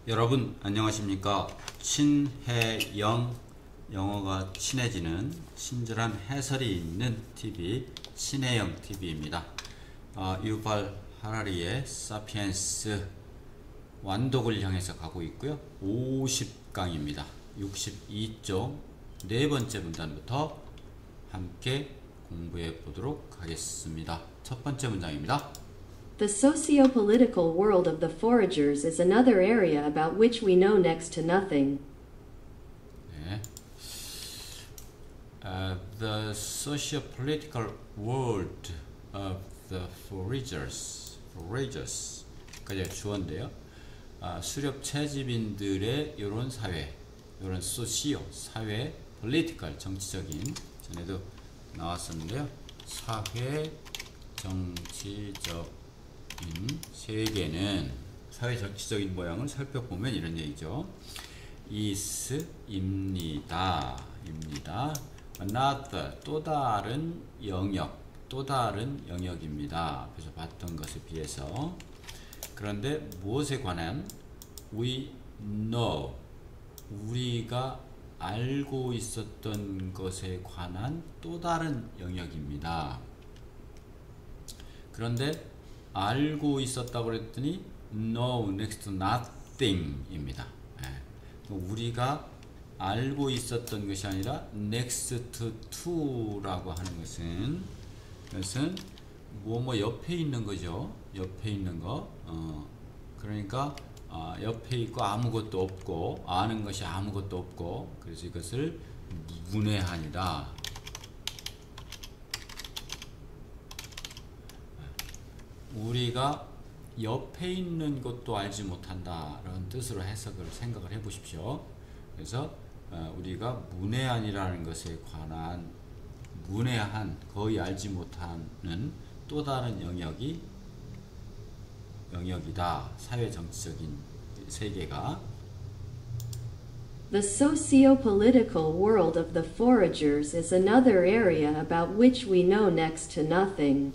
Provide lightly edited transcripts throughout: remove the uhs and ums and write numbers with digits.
여러분 안녕하십니까? 친해영, 영어가 친해지는 친절한 해설이 있는 TV 친해영 TV입니다. 유발 하라리의 사피엔스 완독을 향해서 가고 있고요. 50강입니다. 62쪽 네 번째 문단부터 함께 공부해 보도록 하겠습니다. 첫 번째 문장입니다. The socio-political world of the foragers is another area about which we know next to nothing. 네. The socio-political world of the foragers.까지 주어인데요. 수렵 채집인들의 이런 사회, 이런 소시오, 사회, political, 정치적인, 전에도 나왔었는데요. 사회, 정치적 세계는 사회 정치적인 모양을 살펴보면 이런 얘기죠. 있습니다. another 또 다른 영역, 또 다른 영역입니다. 앞에서 봤던 것에 비해서. 그런데 무엇에 관한 we know 우리가 알고 있었던 것에 관한 또 다른 영역입니다. 그런데 알고 있었다고 그랬더니 no next to nothing 입니다. 우리가 알고 있었던 것이 아니라 next to 라고 하는 것은 뭐 옆에 있는 거죠. 옆에 있는 거. 그러니까 옆에 있고 아무것도 없고 아는 것이 아무것도 없고 그래서 이것을 문외한이다. 우리가 옆에 있는 것도 알지 못한다라는 뜻으로 해석을 생각을 해 보십시오. 그래서 우리가 문외한이라는 것에 관한 문외한 거의 알지 못하는 또 다른 영역이다. 사회 정치적인 세계가. The socio-political world of the foragers is another area about which we know next to nothing.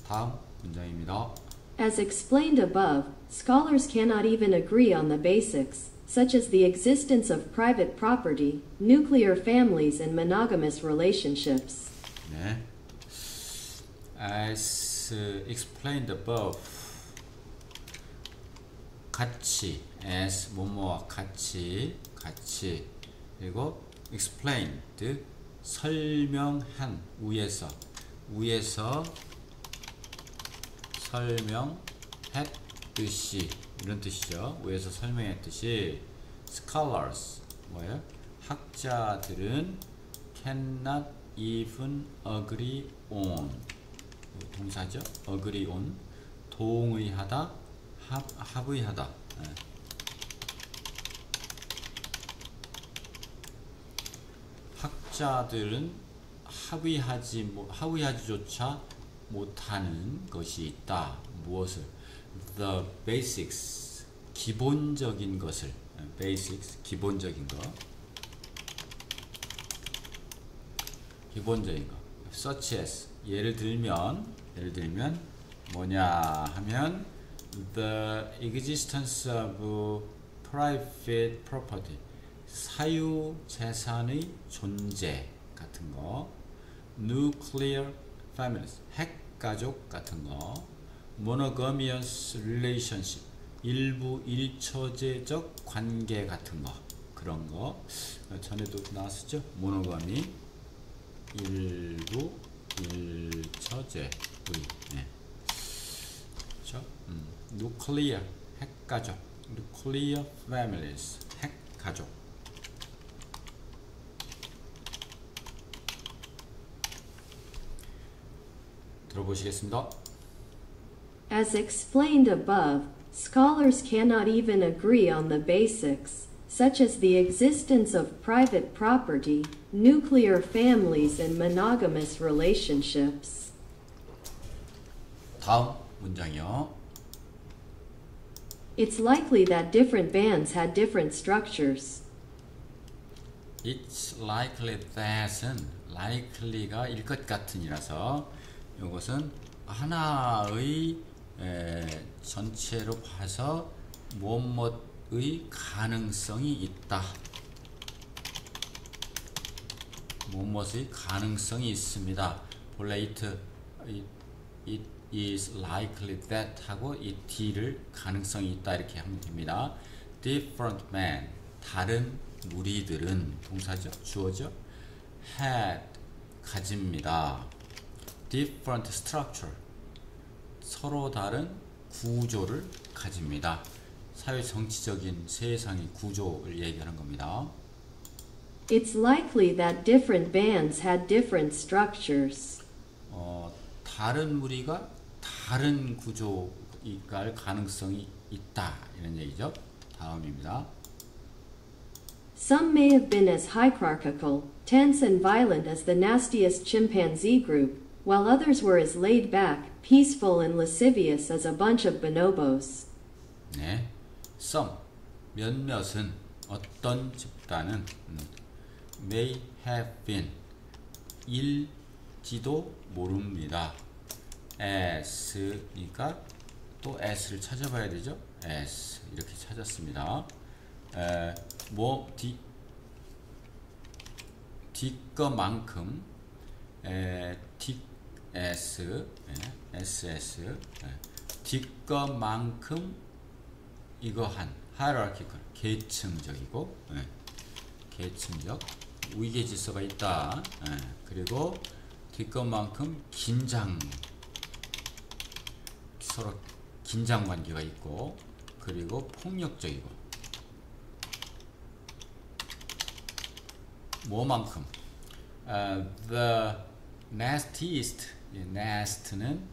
다음 문장입니다. As explained above, scholars cannot even agree on the basics, such as the existence of private property, nuclear families, and monogamous relationships. 네. As explained above, 같이, as 뭐뭐와 같이, 그리고 explained, 설명한, 위에서 설명했듯이 이런 뜻이죠. 위에서 설명했듯이 scholars 뭐예요? 학자들은 cannot even agree on 동사죠. agree on 동의하다, 합의하다. 학자들은 합의하지조차 못하는 것이 있다. 무엇을? The basics 기본적인 것을. basics 기본적인 거. such as 예를 들면 뭐냐 하면 the existence of private property 사유 재산의 존재 같은 거. nuclear families 핵가족 같은 거. monogamous relationship 일부 일처제적 관계 같은 거. 그런 거 전에도 나왔었죠. monogamy 일부 일처제의 네. 그렇죠? nuclear 핵가족 nuclear families 핵가족. 들어보시겠습니다. As explained above, scholars cannot even agree on the basics, such as the existence of private property, nuclear families, and monogamous relationships. 다음 문장이요. It's likely that different bands had different structures. It's likely that은 likely가 일 것 같은이라서 이것은 하나의 전체로 봐서 무엇의 가능성이 있다. 무엇의 가능성이 있습니다. 본래 it is likely that 하고 이 D를 가능성이 있다 이렇게 하면 됩니다. Different men, 다른 무리들은 동사죠. 주어죠. had, 가집니다. Different structure, 서로 다른 구조를 가집니다. 사회 정치적인 세상의 구조를 얘기하는 겁니다. It's likely that different bands had different structures. 다른 무리가 다른 구조일 가능성이 있다 이런 얘기죠. 다음입니다. Some may have been as hierarchical, tense and violent as the nastiest chimpanzee group, while others were as laid back, peaceful and lascivious as a bunch of bonobos. 네, some, 몇몇은, 어떤 집단은 may have been, 일지도 모릅니다. as니까 또 as를 찾아봐야 되죠. as 이렇게 찾았습니다. 뒷거만큼 ss 뒷거만큼 이거한 hierarchical 계층적이고 계층적 위계질서가 있다. 그리고 뒷것만큼 서로 긴장 관계가 있고 그리고 폭력적이고 뭐만큼 the nastiest nast는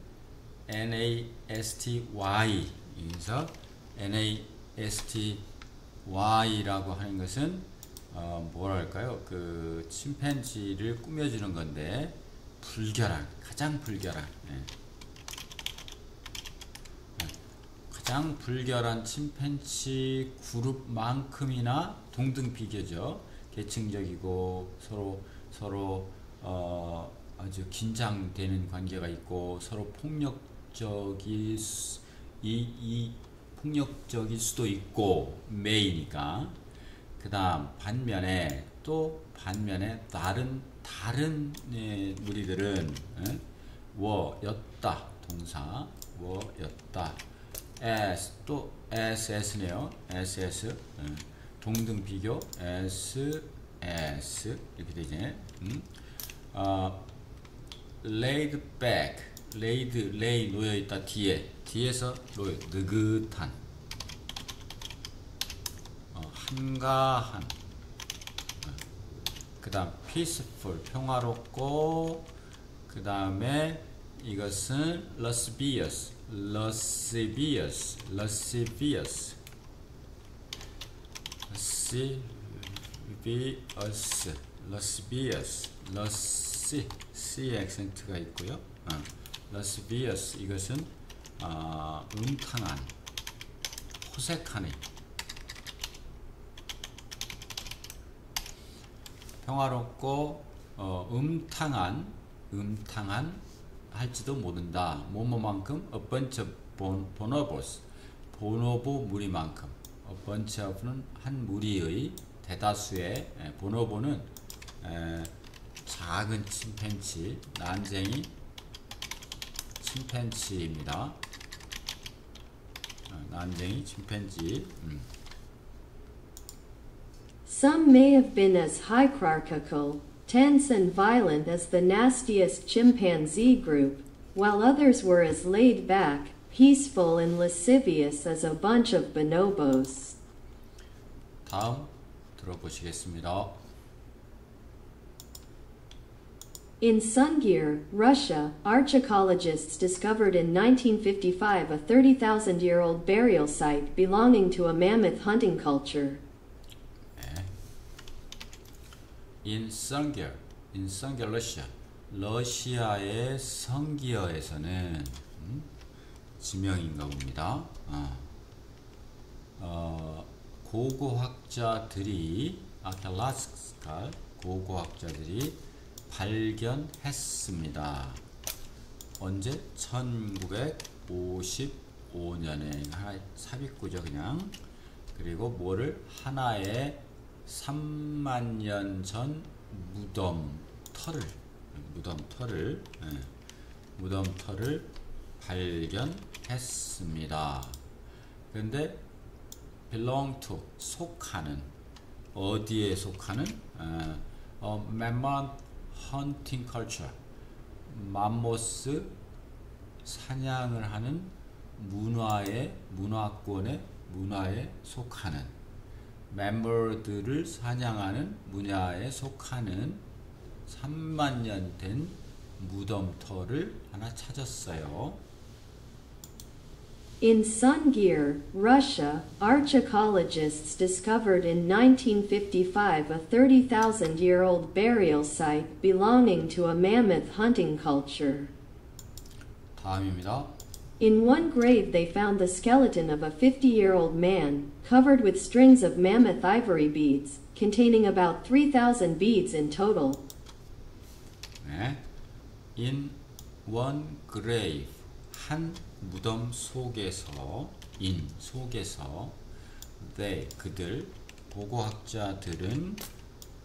NASTY 그래서 NASTY라고 하는 것은 뭐랄까요? 그 침팬지를 꾸며주는 건데 가장 불결한 가장 불결한 침팬지 그룹만큼이나 동등 비교죠. 계층적이고 서로 아주 긴장되는 관계가 있고 서로 폭력적일 수도 있고 매이니까. 그 다음 반면에 다른 무리들은 워였다 동사 워였다 또 SS네요. SS 동등 비교 SS 이렇게 되지. laid back lay 놓여있다 뒤에서 느긋한 한가한 그 다음 peaceful 평화롭고 그 다음에 이것은 lascivious C 액센트가 있고요. lascivious 이것은 음탕한 호색하네. 평화롭고 음탕한 할지도 모른다. 뭐뭐만큼 a bunch of bonobos 보노보 무리만큼 a bunch of는 한 무리의 대다수의 보노보는 작은 침팬지 난쟁이 침팬지입니다. 난쟁이 침팬지. Some may have been as hierarchical, tense and violent as the nastiest chimpanzee group, while others were as laid back, peaceful and lascivious as a bunch of bonobos. 다음 들어보시겠습니다. In Sungir, Russia, archaeologists discovered in 1955 a 30,000-year-old burial site belonging to a mammoth hunting culture. In Sungir, 러시아의 성기어에서는 지명인가 봅니다. 고고학자들이 고고학자들이 발견했습니다. 언제? 1955 5년에 하나의 삽입구죠 그냥. 그리고 뭐를 하나의 3만 년 전 무덤털을 발견했습니다. 그런데 belong to 속하는 어디에 속하는 mammoth hunting culture 맘모스 사냥을 하는 문화권의 문화에 속하는 멤버들을 사냥하는 문화에 속하는 3만 년 된 무덤털을 하나 찾았어요. In Sungir, Russia, archaeologists discovered in 1955 a 30,000-year-old burial site belonging to a mammoth hunting culture. 다음입니다. In one grave they found the skeleton of a 50-year-old man, covered with strings of mammoth ivory beads, containing about 3,000 beads in total. 네. In one grave, 한 무덤 속에서, they, 그들, 고고학자들은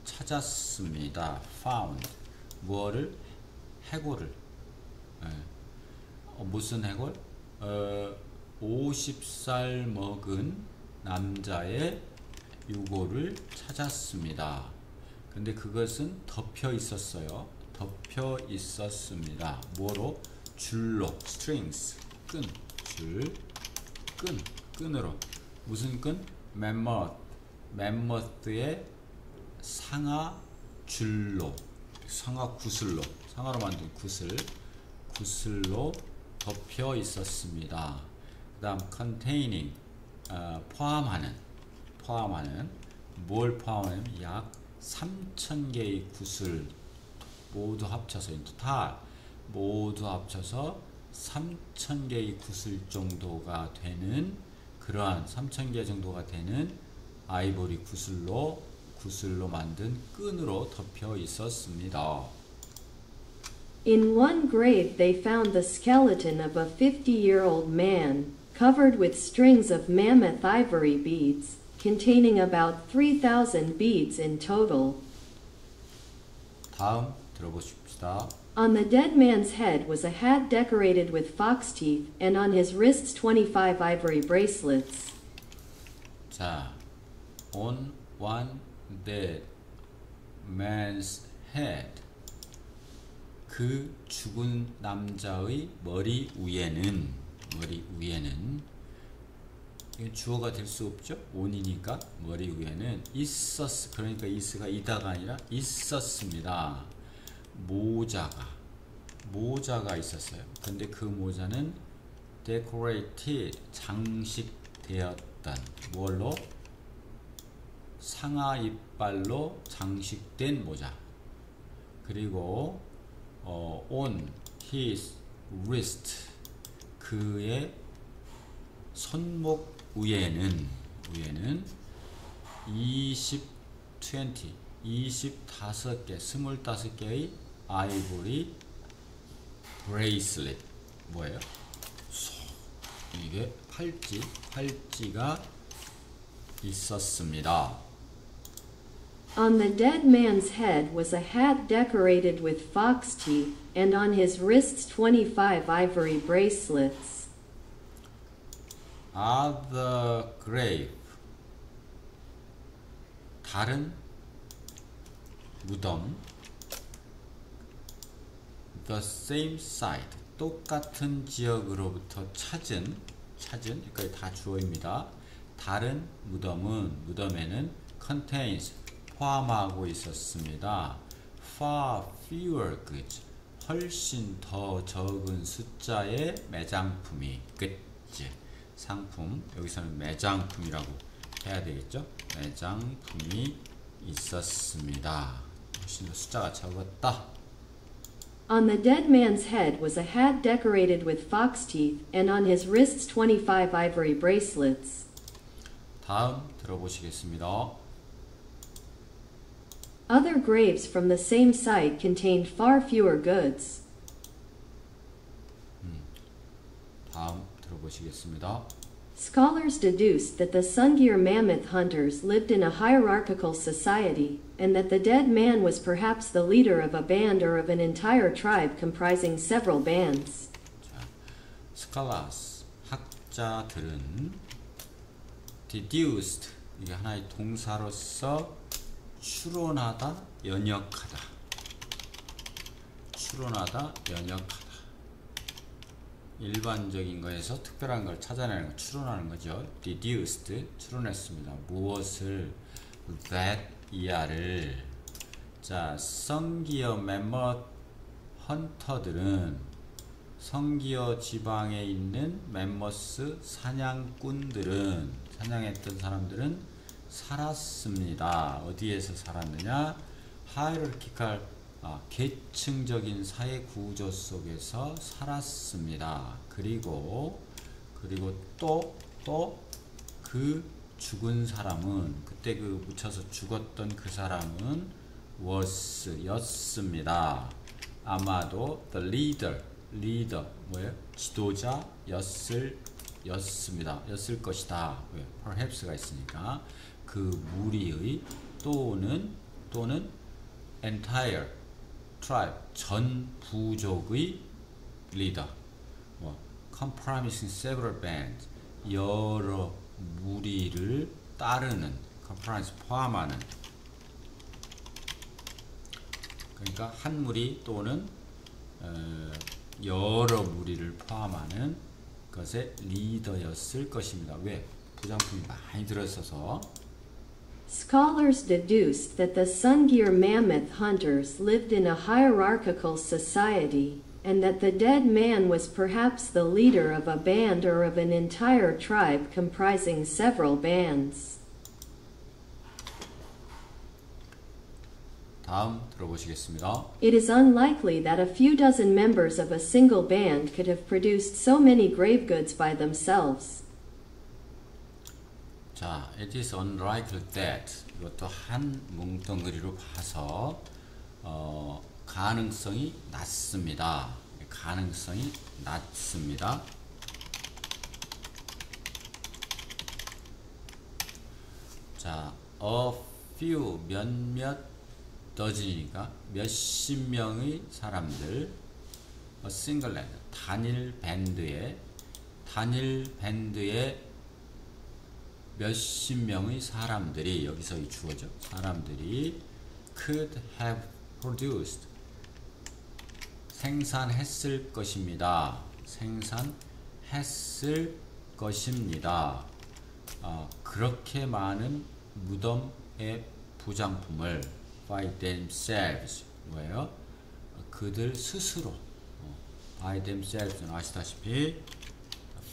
찾았습니다. found, 무엇을? 해골을. 무슨 해골? 50살 먹은 남자의 유골을 찾았습니다. 근데 그것은 덮여 있었어요. 덮여 있었습니다. 뭐로? 줄로, strings, 끈으로. 무슨 끈? 멤머스의 상아 줄로, 상아 구슬로, 상아로 만든 구슬로 덮여 있었습니다. 그 다음 containing, 포함하는 뭘 포함하냐면 약 3,000개의 구슬 모두 합쳐서 모두 합쳐서 3,000개의 구슬 정도가 되는 그러한 3,000개 정도가 되는 아이보리 구슬로 만든 끈으로 덮여 있었습니다. In one grave they found the skeleton of a 50-year-old man, covered with strings of mammoth ivory beads, containing about 3,000 beads in total. 다음 들어보십시다. On the dead man's head was a hat decorated with fox teeth, and on his wrists 25 ivory bracelets. 자, on one dead man's head, 그 죽은 남자의 머리 위에는 이건 주어가 될 수 없죠? on이니까 머리 위에는 그러니까 is가 이다가 아니라 있었습니다. 모자가 있었어요. 근데 그 모자는 decorated, 장식되었던, 뭘로? 상아 이빨로 장식된 모자. 그리고 on his wrist, 그의 손목 위에는 25개의 아이보리 브레이슬릿, 뭐예요? 이게 팔찌가 있었습니다. On the dead man's head was a hat decorated with fox teeth, and on his wrists 25 ivory bracelets. At the grave, 다른 무덤, the same site, 똑같은 지역으로부터 찾은 여기까지 다 주어입니다. 다른 무덤에는 contains, 포함하고 있었습니다. far fewer goods, 훨씬 더 적은 숫자의 매장품이, 상품, 여기서는 매장품이라고 해야 되겠죠? 매장품이 있었습니다. 훨씬 더 숫자가 적었다. On the dead man's head was a hat decorated with fox teeth, and on his wrists 25 ivory bracelets. 다음 들어보시겠습니다. Other graves from the same site contained far fewer goods. 다음 들어보시겠습니다. 들어보시겠습니다. Scholars deduced that the Sungir mammoth hunters lived in a hierarchical society, and that the dead man was perhaps the leader of a band or of an entire tribe comprising several bands. 자, scholars, 학자들은 deduced, 이게 하나의 동사로서 추론하다, 연역하다. 추론하다, 연역하다. 일반적인 거에서 특별한 걸 찾아내는 거, 추론하는 거죠. deduced, 추론했습니다. 무엇을? that, 이하를. 자, 성기어 멤머 헌터들은 성기어 지방에 있는 멤머스 사냥꾼들은, 사냥했던 사람들은 살았습니다. 어디에서 살았느냐? 하이어르키칼, 계층적인 사회 구조 속에서 살았습니다. 그리고 또 그 죽은 사람은, 그때 그 묻혀서 죽었던 그 사람은 was, 였습니다. 아마도 the leader 뭐예요? 지도자 였습니다. 였을 것이다. 왜? perhaps가 있으니까. 그 무리의 또는 entire tribe, 전 부족의 리더, comprising several bands, 여러 무리를 따르는, comprise, 포함하는, 그러니까 한 무리 또는 여러 무리를 포함하는 것의 리더였을 것입니다. 왜? 부장품이 많이 들어있어서. Scholars deduced that the Sungir mammoth hunters lived in a hierarchical society, and that the dead man was perhaps the leader of a band or of an entire tribe comprising several bands. 다음 들어보시겠습니다. It is unlikely that a few dozen members of a single band could have produced so many grave goods by themselves. 자, it is unlikely that, 이것도 한 뭉텅그리로 봐서 가능성이 낮습니다. 가능성이 낮습니다. 자, a few, 몇몇 dozen이니까 몇십 명의 사람들, a single band, 단일 밴드에 몇십 명의 사람들이, 여기서 이 주어죠. 사람들이 could have produced, 생산했을 것입니다. 생산했을 것입니다. 그렇게 많은 무덤의 부장품을 by themselves, 뭐예요? 그들 스스로, by themselves는 아시다시피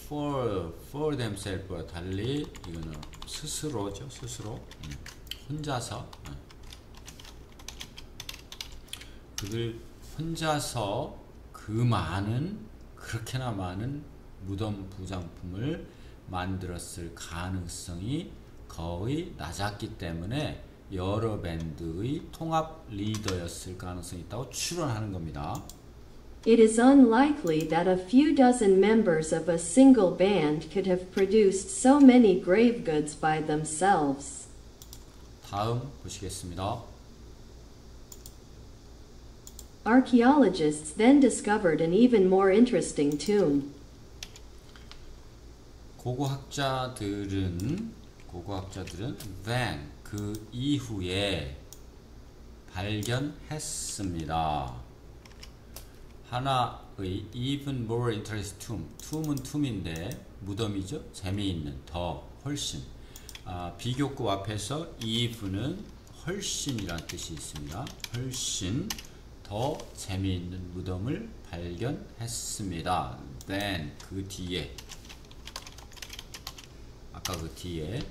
for themselves와 달리 이거는 스스로죠. 스스로, 혼자서, 그들 혼자서 그 많은, 그렇게나 많은 무덤 부장품을 만들었을 가능성이 거의 낮았기 때문에 여러 밴드의 통합 리더였을 가능성이 있다고 추론하는 겁니다. It is unlikely that a few dozen members of a single band could have produced so many grave goods by themselves. 다음 보시겠습니다. Archaeologists then discovered an even more interesting tomb. 고고학자들은 then, 그 이후에 발견했습니다. 하나의 even more interesting tomb. tomb은 tomb인데 무덤이죠. 재미있는, 더, 훨씬. 비교급 앞에서 eve는 훨씬이란 뜻이 있습니다. 훨씬 더 재미있는 무덤을 발견했습니다. then, 그 뒤에, 아까 그 뒤에,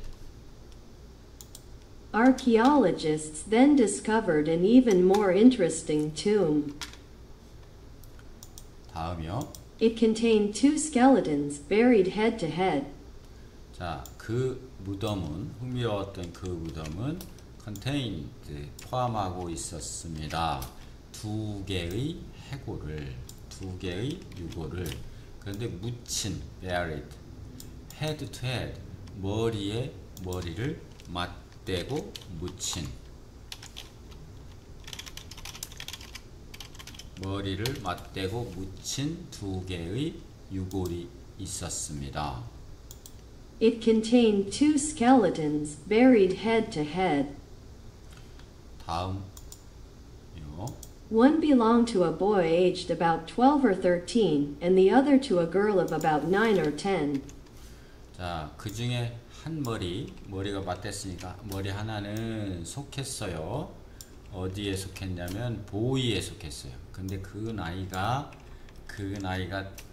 Archaeologists then discovered an even more interesting tomb. 다음이요. It contained two skeletons buried head to head. 자, 그 무덤은, 흥미로웠던 그 무덤은 contained, 포함하고 있었습니다. 두 개의 유골을. 그런데 묻힌 buried head to head 머리에 머리를 맞대고 묻힌 머리를 맞대고 묻힌 두 개의 유골이 있었습니다. It contained two skeletons buried head to head. 다음요. One belonged to a boy aged about 12 or 13, and the other to a girl of about 9 or 10. 자, 그 중에 한 머리가 맞댔으니까 머리 하나는 속했어요. 어디에 속했냐면 보이에 속했어요. 근데 그 나이가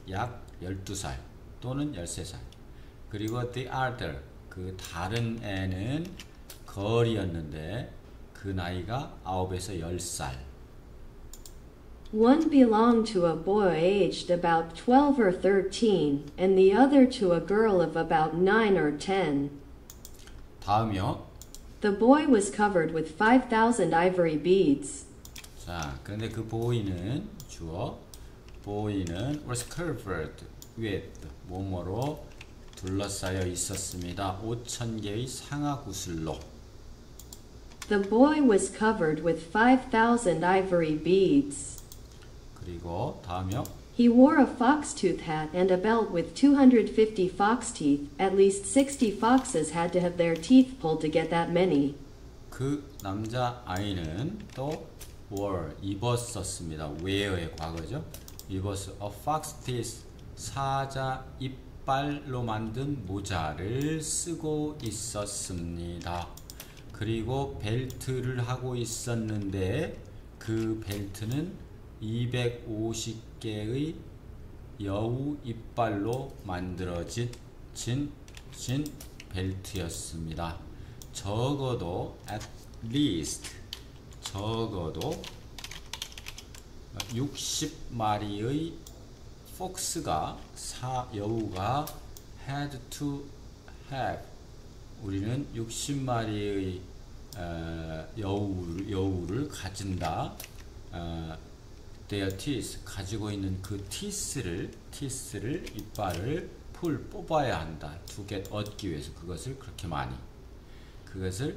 약 12살 또는 13살. 그리고 the other 그 다른 애는 걸이었는데 그 나이가 9에서 10살. One belonged to a boy aged about 12 or 13, and the other to a girl of about 9 or 10. 다음이요. The boy was covered with 5,000 ivory beads. 자, 그런데 그 보이는 주어 보이는 was covered with 뭐뭐로 둘러싸여 있었습니다. 5,000개의 상아 구슬로. The boy was covered with 5,000 ivory beads. 그리고 다음이요. He wore a fox-tooth hat and a belt with 250 fox teeth. At least 60 foxes had to have their teeth pulled to get that many. 그 남자 아이는 또 wore 입었었습니다. wear의 과거죠. 입었어. a fox teeth 사자 이빨로 만든 모자를 쓰고 있었습니다. 그리고 벨트를 하고 있었는데 그 벨트는 250개의 여우 이빨로 만들어진 벨트였습니다. 적어도 at least 적어도 60마리의 폭스가 여우가 had to have 우리는 60마리의 여우를 가진다. their teeth 가지고 있는 그 teeth를 이빨을 뽑아야 한다. to get 얻기 위해서 그것을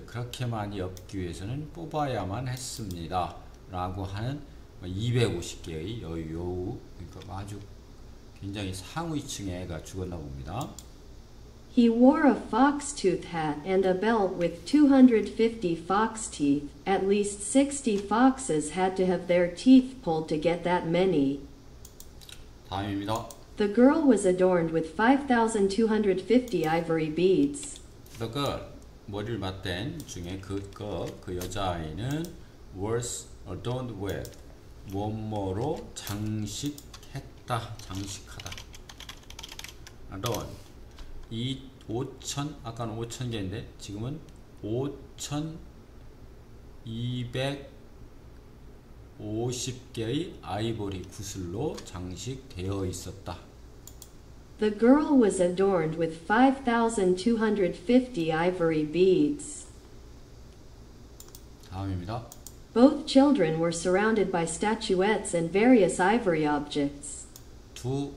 그렇게 많이 얻기 위해서는 뽑아야만 했습니다. 라고 하는 250개의 여우 그러니까 아주 굉장히 상위층의 애가 죽었나 봅니다. He wore a fox-tooth hat and a belt with 250 fox teeth. At least 60 foxes had to have their teeth pulled to get that many. 다음입니다. The girl was adorned with 5,250 ivory beads. The girl 머리를 맞댄 중에 그 여자아이는 was adorned with 뭐뭐로 장식하다. adorn 이 5,000 아까는 5,000개인데 지금은 5,250개의 아이보리 구슬로 장식되어 있었다. The girl was adorned with 5,250 ivory beads. 다음입니다. Both children were surrounded by statuettes and various ivory objects. 두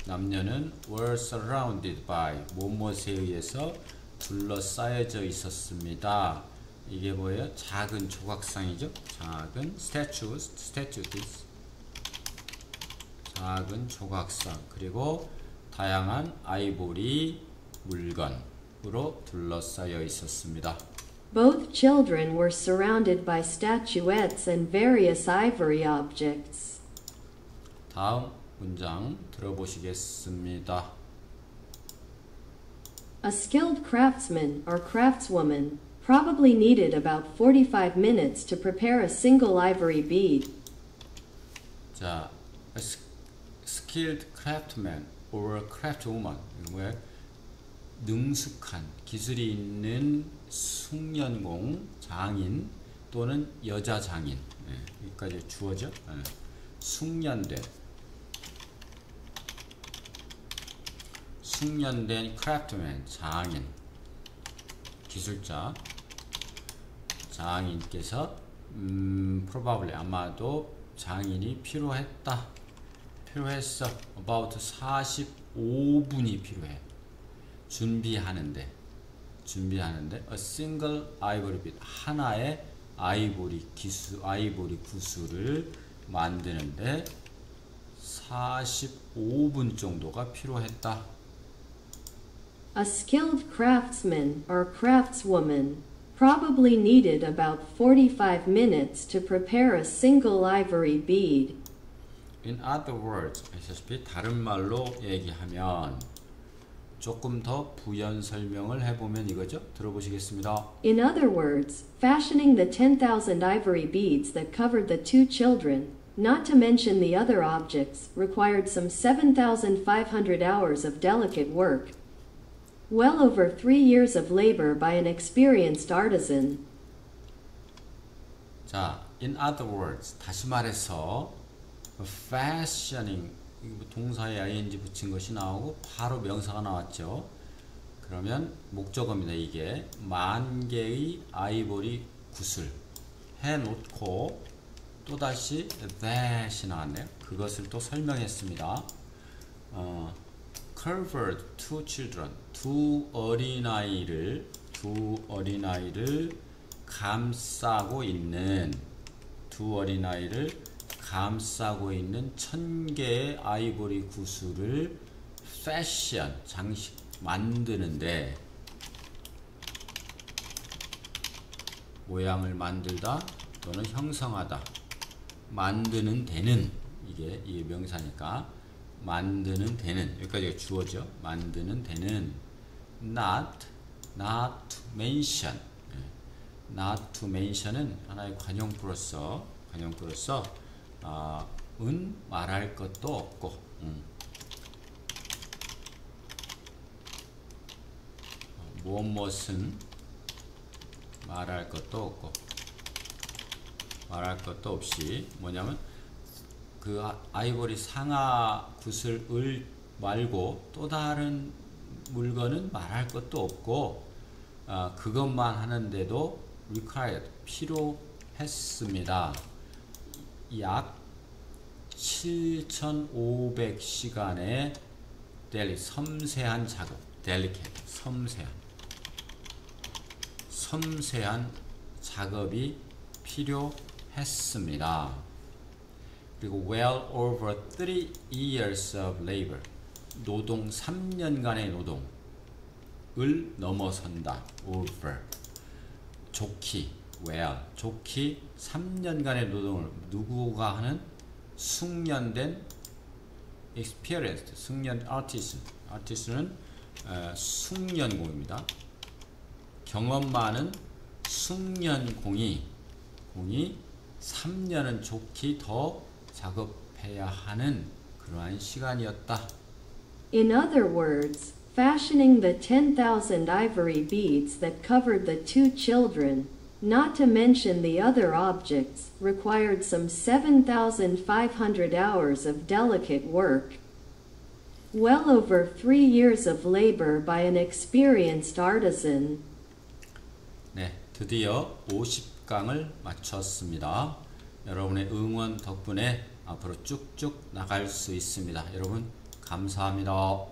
남녀는 were surrounded by 무엇에 의해서 둘러싸여져 있었습니다. 이게 뭐예요? 작은 조각상이죠. 작은 statues. 작은 조각상 그리고 다양한 아이보리 물건으로 둘러싸여 있었습니다. Both children were surrounded by statuettes and various ivory objects. 다음 문장 들어보시겠습니다. A skilled craftsman or craftswoman probably needed about 45 minutes to prepare a single ivory bead. 자, a skilled craftsman or craftswoman 이거에 능숙한 기술이 있는 숙련공 장인 또는 여자 장인 여기까지 주어져 숙련된 craftsman 장인 기술자 장인께서 probably 아마도 장인이 필요했다 필요했어. about 45분이 필요해. 준비하는데 a single ivory bead 하나의 아이보리 구슬을 만드는데 45분 정도가 필요했다. A skilled craftsman or craftswoman probably needed about 45 minutes to prepare a single ivory bead. In other words, 아시다시피 다른 말로 얘기하면 조금 더 부연 설명을 해보면 이거죠. 들어보시겠습니다. In other words, fashioning the 10,000 ivory beads that covered the two children, not to mention the other objects, required some 7,500 hours of delicate work. Well over 3 years of labor by an experienced artisan. 자, in other words, 다시 말해서 fashioning 동사에 ing 붙인 것이 나오고 바로 명사가 나왔죠. 그러면 목적어입니다. 이게 10,000개의 아이보리 구슬 해놓고 또다시 that이 나왔네요. 그것을 또 설명했습니다. covered two children, 두 어린아이를 감싸고 있는 1,000개의 아이보리 구슬을 패션, 장식 만드는데 모양을 만들다 또는 형성하다 만드는 데는 이게 명사니까 만드는 데는 여기까지가 주어죠. 만드는 데는 not to mention not to mention은 하나의 관용구로서 은 말할 것도 없고 무엇은 말할 것도 없이 뭐냐면 그 아이보리 상아 구슬을 말고 또 다른 물건은 말할 것도 없고 그것만 하는데도 required 필요했습니다. 약 7,500시간의 섬세한 작업, delicate, 섬세한 작업이 필요했습니다. 그리고 well over 3 years of labor, 노동 3년간의 노동을 넘어선다. over, 좋기 3년간의 노동을 누구가 하는 숙련된 experienced, 숙련 artist는 숙련공입니다. 경험 많은 숙련공이 3년은 좋게 더 작업해야 하는 그러한 시간이었다. In other words, fashioning the 10,000 ivory beads that covered the two children, not to mention the other objects, required some 7,500 hours of delicate work. Well over 3 years of labor by an experienced artisan. 네, 드디어 50강을 마쳤습니다. 여러분의 응원 덕분에 앞으로 쭉쭉 나갈 수 있습니다. 여러분 감사합니다.